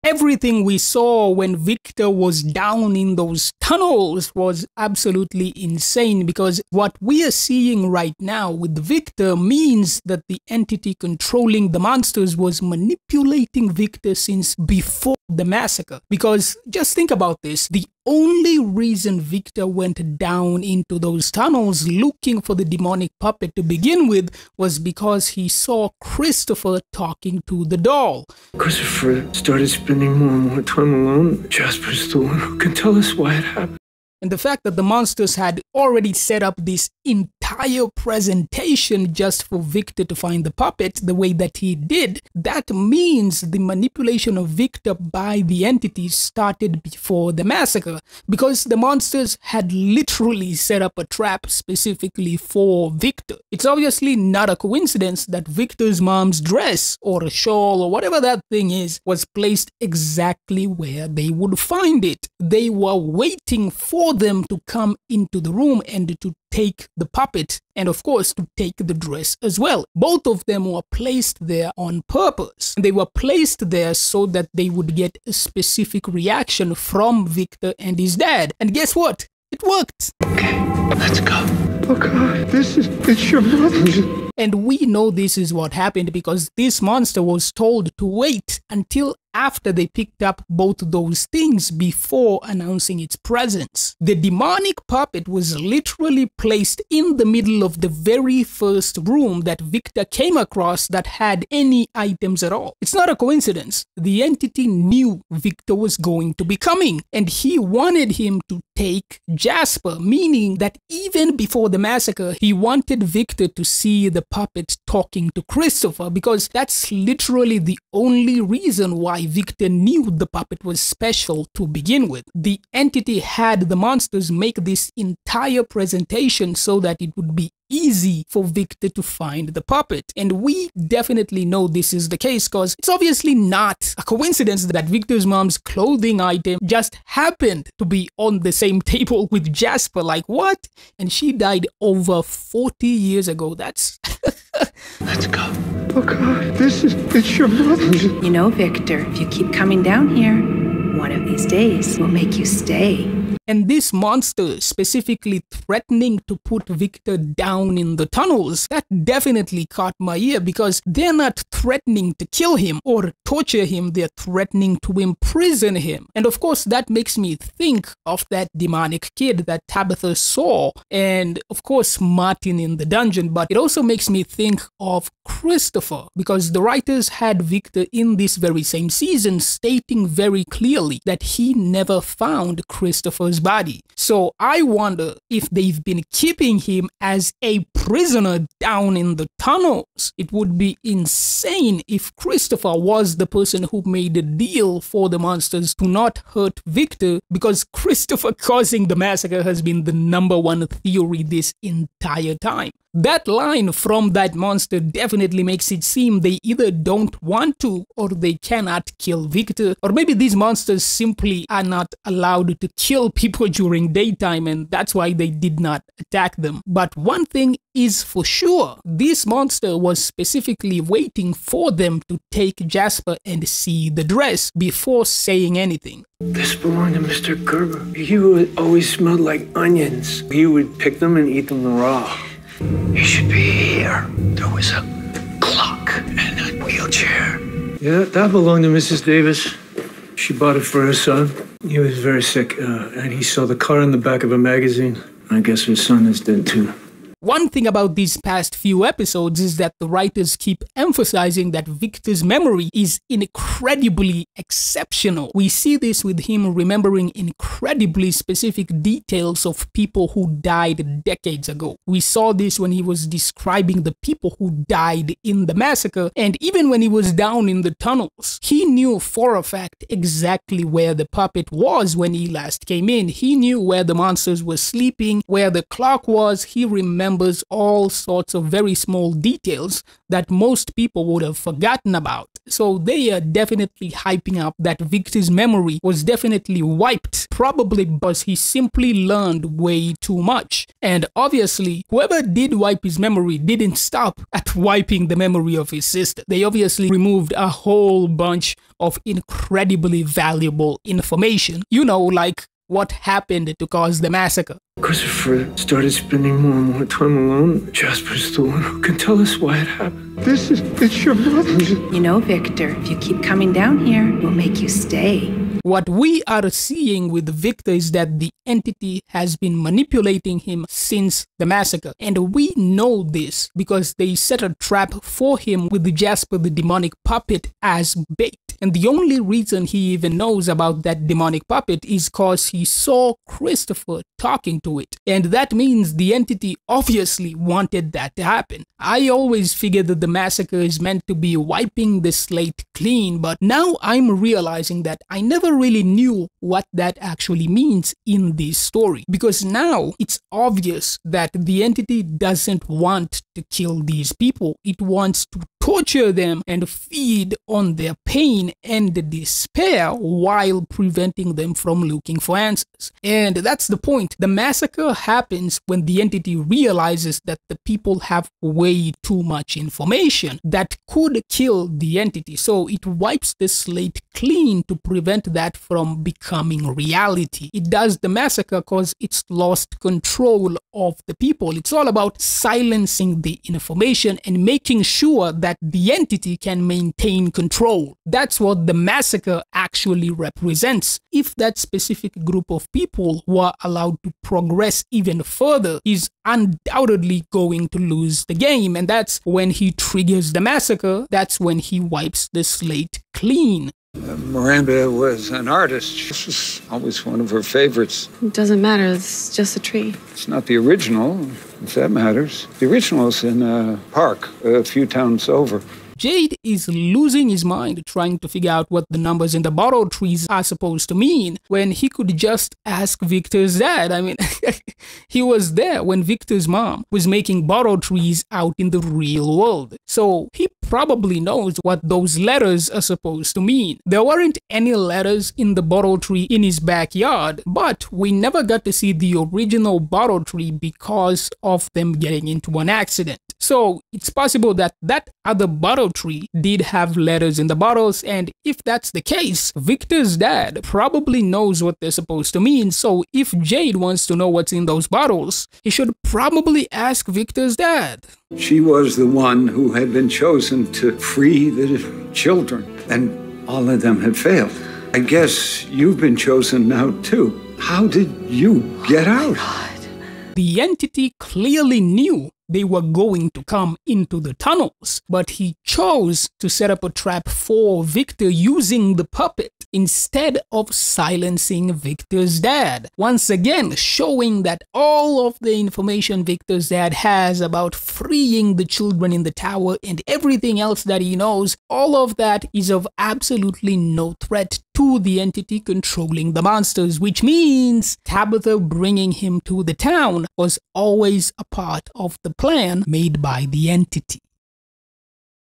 everything we saw when Victor was down in those tunnels was absolutely insane, because what we are seeing right now with Victor means that the entity controlling the monsters was manipulating Victor since before the massacre. Because just think about this, the only reason Victor went down into those tunnels looking for the demonic puppet to begin with was because he saw Christopher talking to the doll. Christopher started spending more and more time alone. Jasper's the one who can tell us why it happened. And the fact that the monsters had already set up this entire presentation just for Victor to find the puppet the way that he did, that means the manipulation of Victor by the entities started before the massacre, because the monsters had literally set up a trap specifically for Victor. It's obviously not a coincidence that Victor's mom's dress or a shawl or whatever that thing is was placed exactly where they would find it. They were waiting for them to come into the room and to take the puppet, and of course to take the dress as well. Both of them were placed there on purpose. They were placed there so that they would get a specific reaction from Victor and his dad. And guess what? It worked. Okay, let's go. Oh God, it's your mother. And we know this is what happened because this monster was told to wait until after they picked up both those things before announcing its presence. The demonic puppet was literally placed in the middle of the very first room that Victor came across that had any items at all. It's not a coincidence. The entity knew Victor was going to be coming, and he wanted him to take Jasper, meaning that even before the massacre, he wanted Victor to see the puppet talking to Christopher, because that's literally the only reason why Victor knew the puppet was special to begin with. The entity had the monsters make this entire presentation so that it would be easy for Victor to find the puppet. And we definitely know this is the case because it's obviously not a coincidence that Victor's mom's clothing item just happened to be on the same table with Jasper. Like, what? And she died over 40 years ago. That's... Let's go. Oh God, it's your mother. You know, Victor, if you keep coming down here, one of these days will make you stay. And this monster specifically threatening to put Victor down in the tunnels, that definitely caught my ear, because they're not threatening to kill him or torture him, they're threatening to imprison him. And of course, that makes me think of that demonic kid that Tabitha saw, and of course, Martin in the dungeon, but it also makes me think of Christopher, because the writers had Victor in this very same season stating very clearly that he never found Christopher's body. So I wonder if they've been keeping him as a prisoner down in the tunnels. It would be insane if Christopher was the person who made the deal for the monsters to not hurt Victor, because Christopher causing the massacre has been the #1 theory this entire time. That line from that monster definitely makes it seem they either don't want to or they cannot kill Victor, or maybe these monsters simply are not allowed to kill people during daytime and that's why they did not attack them. But one thing is for sure, this monster was specifically waiting for them to take Jasper and see the dress before saying anything. This belonged to Mr. Gerber. He would always smelled like onions. He would pick them and eat them raw. He should be here. There was a clock and a wheelchair. Yeah, that belonged to Mrs. Davis. She bought it for her son. He was very sick, and he saw the car in the back of a magazine. I guess his son is dead too. One thing about these past few episodes is that the writers keep emphasizing that Victor's memory is incredibly exceptional. We see this with him remembering incredibly specific details of people who died decades ago. We saw this when he was describing the people who died in the massacre, and even when he was down in the tunnels. He knew for a fact exactly where the puppet was when he last came in. He knew where the monsters were sleeping, where the clock was. He remembers all sorts of very small details that most people would have forgotten about. So they are definitely hyping up that Victor's memory was definitely wiped probably because he simply learned way too much. And obviously, whoever did wipe his memory didn't stop at wiping the memory of his sister. They obviously removed a whole bunch of incredibly valuable information. You know, like what happened to cause the massacre. Christopher started spending more and more time alone. Jasper's the one who can tell us why it happened. It's your mother. You know, Victor, if you keep coming down here, we'll make you stay. What we are seeing with Victor is that the entity has been manipulating him since the massacre. And we know this because they set a trap for him with Jasper the demonic puppet as bait. And the only reason he even knows about that demonic puppet is because he saw Christopher talking to it. And that means the entity obviously wanted that to happen. I always figured that the massacre is meant to be wiping the slate clean, but now I'm realizing that I never really knew what that actually means in this story. Because now it's obvious that the entity doesn't want to kill these people. It wants to torture them and feed on their pain and despair while preventing them from looking for answers. And that's the point. The massacre happens when the entity realizes that the people have way too much information that could kill the entity. So it wipes the slate clean to prevent that from becoming reality. It does the massacre because it's lost control of the people. It's all about silencing the information and making sure that the entity can maintain control. That's what the massacre actually represents. If that specific group of people were allowed to progress even further, is undoubtedly going to lose the game. And that's when he triggers the massacre. That's when he wipes the slate clean. Miranda was an artist. This was always one of her favorites. It doesn't matter. It's just a tree. It's not the original, if that matters. The original is in a park a few towns over. Jade is losing his mind trying to figure out what the numbers in the borrowed trees are supposed to mean when he could just ask Victor's dad. I mean, he was there when Victor's mom was making borrowed trees out in the real world. So he probably knows what those letters are supposed to mean. There weren't any letters in the borrowed tree in his backyard, but we never got to see the original borrowed tree because of them getting into an accident. So it's possible that that other bottle tree did have letters in the bottles, and if that's the case, Victor's dad probably knows what they're supposed to mean. So if Jade wants to know what's in those bottles, he should probably ask Victor's dad. She was the one who had been chosen to free the children, and all of them had failed. I guess you've been chosen now too. How did you get out? The entity clearly knew they were going to come into the tunnels, but he chose to set up a trap for Victor using the puppet instead of silencing Victor's dad. Once again, showing that all of the information Victor's dad has about freeing the children in the tower and everything else that he knows, all of that is of absolutely no threat to the entity controlling the monsters, which means Tabitha bringing him to the town was always a part of the plan made by the entity.